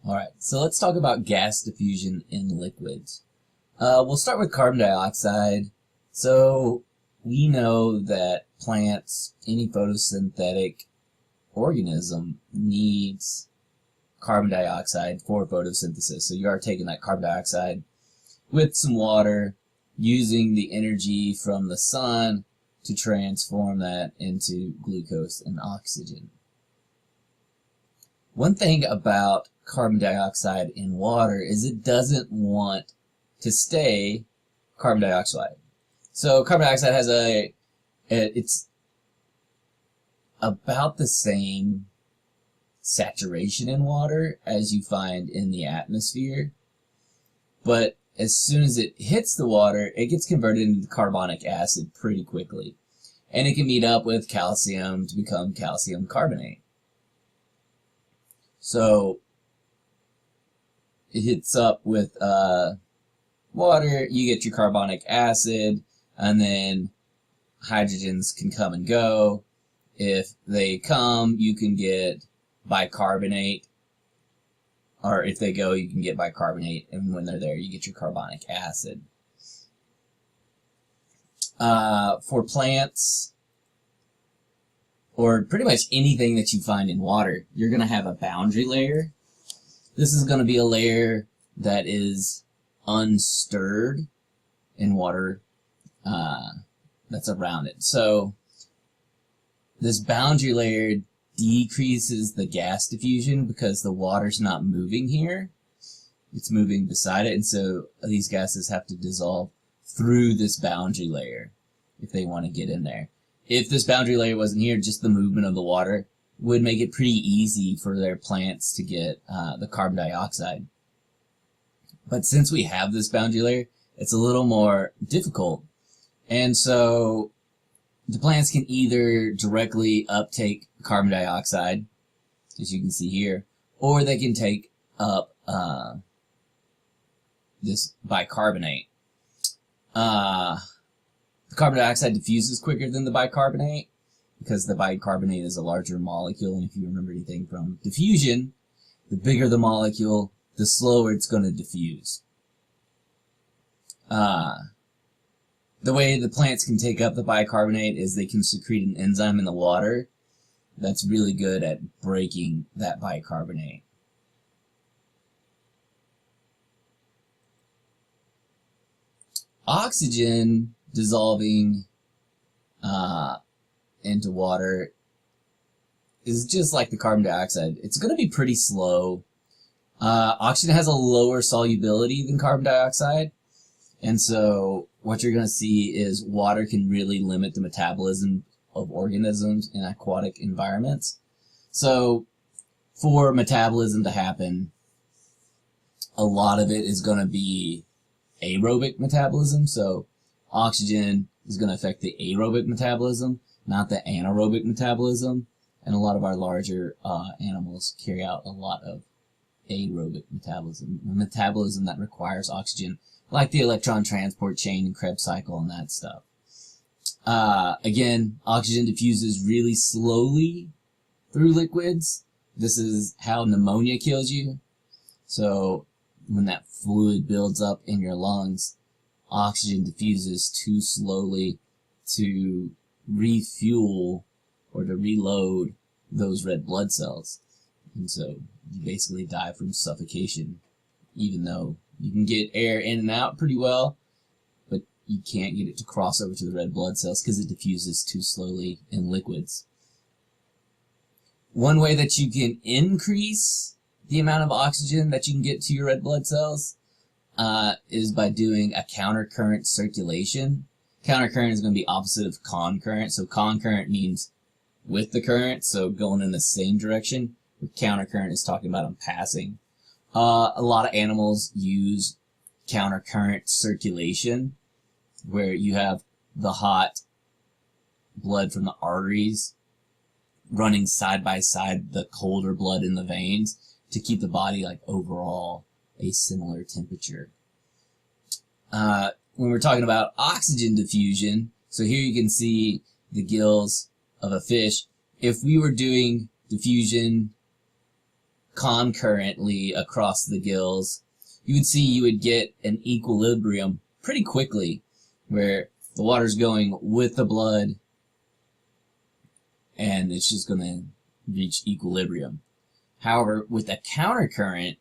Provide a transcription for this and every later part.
Alright, so let's talk about gas diffusion in liquids. We'll start with carbon dioxide. So we know that plants, any photosynthetic organism needs carbon dioxide for photosynthesis. So you are taking that carbon dioxide with some water, using the energy from the sun to transform that into glucose and oxygen. One thing about carbon dioxide in water is it doesn't want to stay carbon dioxide. So carbon dioxide has it's about the same saturation in water as you find in the atmosphere, but as soon as it hits the water, it gets converted into carbonic acid pretty quickly, and it can meet up with calcium to become calcium carbonate. So it hits up with water, you get your carbonic acid, and then hydrogens can come and go. If they come, you can get bicarbonate, or if they go, you can get bicarbonate, and when they're there, you get your carbonic acid. For plants, or pretty much anything that you find in water, you're going to have a boundary layer. This is going to be a layer that is unstirred in water that's around it. So this boundary layer decreases the gas diffusion because the water's not moving here. It's moving beside it, and so these gases have to dissolve through this boundary layer if they want to get in there. If this boundary layer wasn't here, just the movement of the water would make it pretty easy for their plants to get the carbon dioxide. But since we have this boundary layer, it's a little more difficult. And so the plants can either directly uptake carbon dioxide, as you can see here, or they can take up this bicarbonate. The carbon dioxide diffuses quicker than the bicarbonate because the bicarbonate is a larger molecule, and if you remember anything from diffusion, the bigger the molecule, the slower it's going to diffuse. The way the plants can take up the bicarbonate is they can secrete an enzyme in the water that's really good at breaking that bicarbonate. Oxygen dissolving into water is just like the carbon dioxide. It's going to be pretty slow. Oxygen has a lower solubility than carbon dioxide, and so what you're going to see is water can really limit the metabolism of organisms in aquatic environments. So for metabolism to happen, a lot of it is going to be aerobic metabolism. So oxygen is going to affect the aerobic metabolism, not the anaerobic metabolism. And a lot of our larger animals carry out a lot of aerobic metabolism that requires oxygen, like the electron transport chain and Krebs cycle and that stuff. Again, oxygen diffuses really slowly through liquids. This is how pneumonia kills you. So when that fluid builds up in your lungs, oxygen diffuses too slowly to refuel or to reload those red blood cells. And so you basically die from suffocation, even though you can get air in and out pretty well, but you can't get it to cross over to the red blood cells because it diffuses too slowly in liquids. One way that you can increase the amount of oxygen that you can get to your red blood cells is by doing a countercurrent circulation. Countercurrent is going to be opposite of concurrent. So concurrent means with the current, so going in the same direction. Countercurrent is talking about them passing. A lot of animals use countercurrent circulation, where you have the hot blood from the arteries running side by side the colder blood in the veins to keep the body like overall a similar temperature. When we're talking about oxygen diffusion, so here you can see the gills of a fish. If we were doing diffusion concurrently across the gills, you would see you would get an equilibrium pretty quickly where the water's going with the blood and it's just going to reach equilibrium. However, with a countercurrent,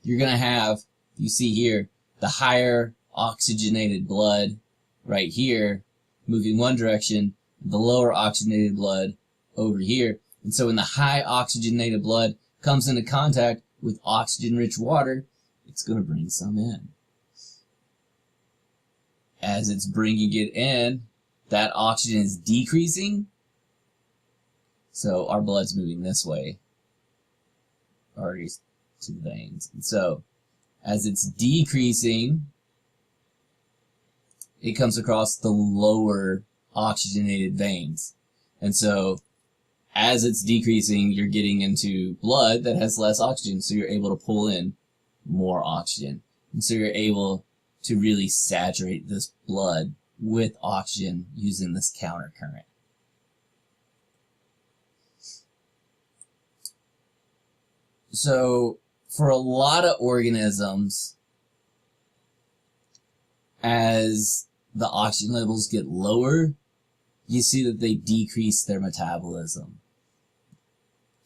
you're going to have, you see here, the higher oxygenated blood right here moving one direction, the lower oxygenated blood over here. And so when the high oxygenated blood comes into contact with oxygen-rich water, it's going to bring some in. As it's bringing it in, that oxygen is decreasing. So our blood's moving this way, arteries to the veins. And so as it's decreasing, it comes across the lower oxygenated veins. And so as it's decreasing, you're getting into blood that has less oxygen, so you're able to pull in more oxygen. And so you're able to really saturate this blood with oxygen using this countercurrent. So for a lot of organisms, as the oxygen levels get lower, you see that they decrease their metabolism.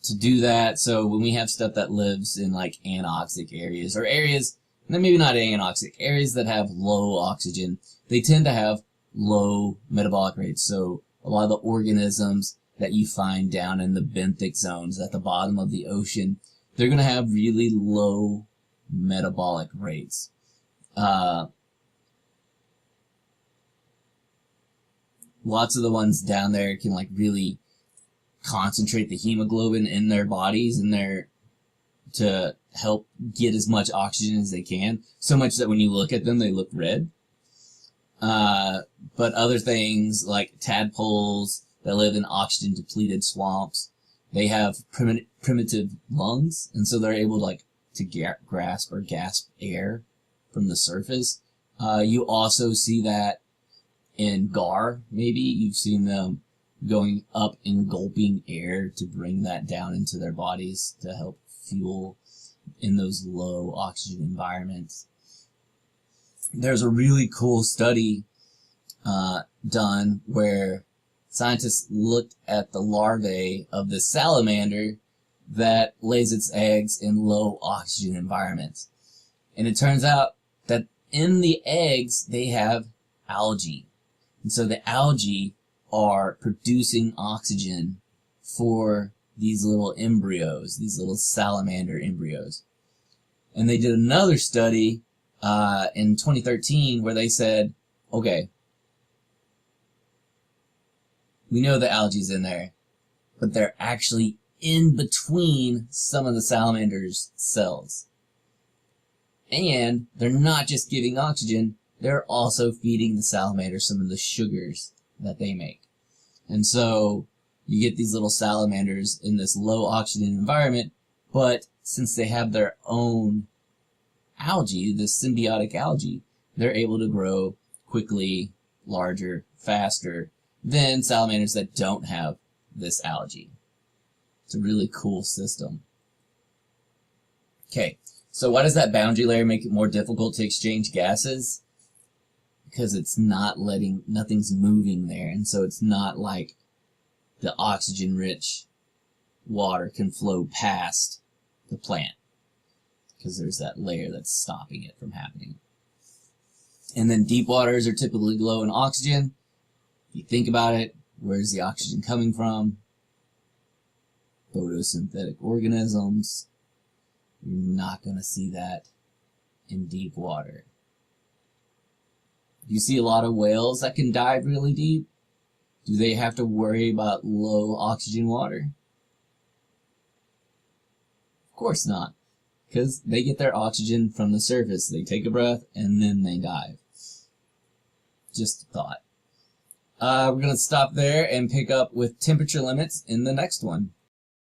To do that, so when we have stuff that lives in like anoxic areas, or areas, maybe not anoxic, areas that have low oxygen, they tend to have low metabolic rates. So a lot of the organisms that you find down in the benthic zones at the bottom of the ocean, they're going to have really low metabolic rates. Lots of the ones down there can like really concentrate the hemoglobin in their bodies and to help get as much oxygen as they can. So much that when you look at them, they look red. But other things like tadpoles that live in oxygen depleted swamps, they have primitive lungs, and so they're able to grasp or gasp air from the surface. You also see that in gar, maybe. You've seen them going up and gulping air to bring that down into their bodies to help fuel in those low oxygen environments. There's a really cool study done where scientists looked at the larvae of the salamander that lays its eggs in low oxygen environments. And it turns out that in the eggs, they have algae. And so the algae are producing oxygen for these little embryos, these little salamander embryos. And they did another study in 2013 where they said, okay, we know the algae's in there, but they're actually in between some of the salamander's cells. And they're not just giving oxygen, they're also feeding the salamander some of the sugars that they make. And so you get these little salamanders in this low oxygen environment, but since they have their own algae, the symbiotic algae, they're able to grow quickly, larger, faster than salamanders that don't have this algae. It's a really cool system. Okay, so why does that boundary layer make it more difficult to exchange gases? Because it's not nothing's moving there, and so it's not like the oxygen-rich water can flow past the plant, because there's that layer that's stopping it from happening. And then deep waters are typically low in oxygen. If you think about it, where's the oxygen coming from? Photosynthetic organisms. You're not going to see that in deep water. You see a lot of whales that can dive really deep. Do they have to worry about low oxygen water? Of course not, because they get their oxygen from the surface. They take a breath and then they dive. Just a thought. We're going to stop there and pick up with temperature limits in the next one.